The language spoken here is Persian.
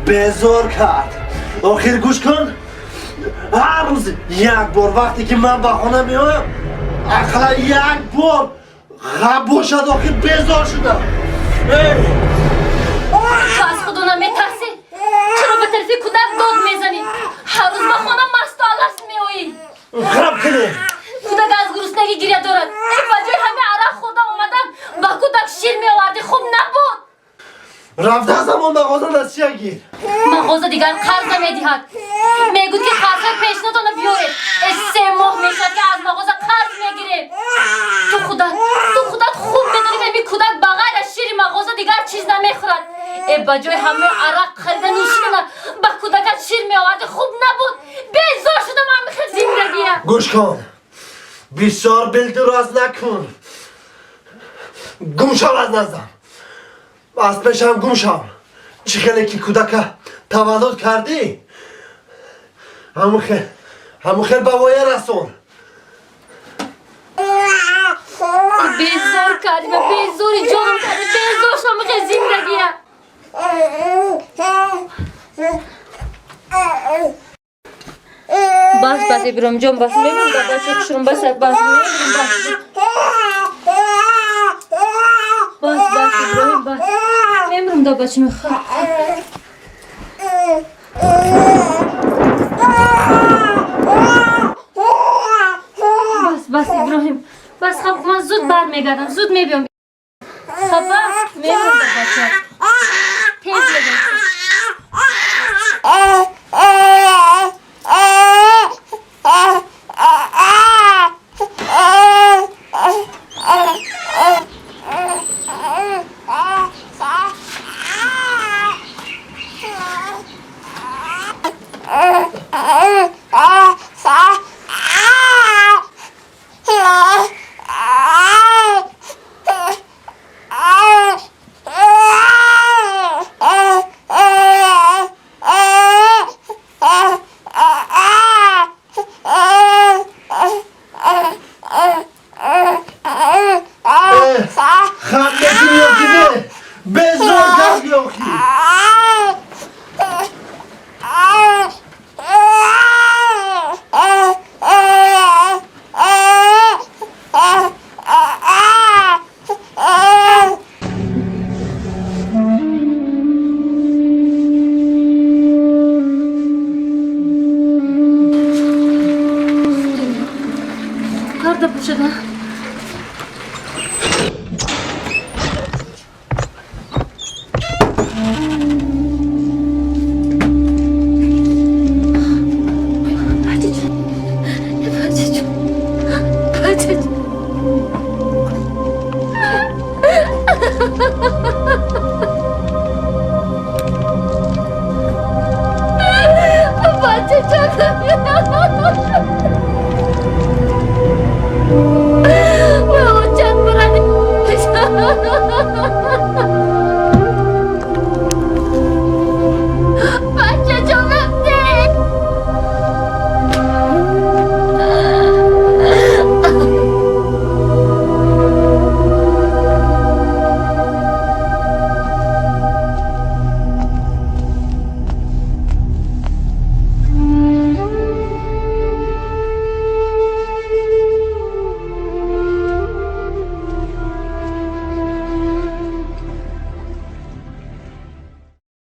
بزار کرد آخر گوش کن هر روز یک بار وقتی که من به خانه میایم اقلا یک بار غم باشد آخر بزار شدم تو از خدا نمیترسی؟ چرا به طرفی کودک داد میزنی؟ هر روز به خانه مست و الست میایی خراب کنه کودک از گرسنگی گریه دارد این بجای همه عرق خورده اومدن با کودک شیر میآوردی خوب نبود رفته از همون مغازه دستی گیر مغازه دیگر قرض نمیدهد میگود که قرض پیشنهادانو بیارید 3 ماه میشد که از مغازه قرض میگیریم تو خودت خوب میدونی که این کودک بغیر از شیر مغازه دیگر چیز نمیخورد ای بجای همه عرق خریده نوشیدن با کودکت شیر میآوردی خوب نبود بیزار شدم همه زندگیه گوش کن بسیار بلدراز نکن گم شو از نزدم از پیشم گم شو چی خیلی که کودک تولد کردی همون خیلی بوایه رسون بیزار کردی و بیزاری جانم کردی بیزار شدم خیلی زندگیه بس ابراهیم جان بس میبینم بچه کشورم بس ابراهیم بس میمرم دا بچه میخواد بس ابراهیم بس خب من زود برمیگردم زود میبیم خب بس میمرم دا بچه تیز بگم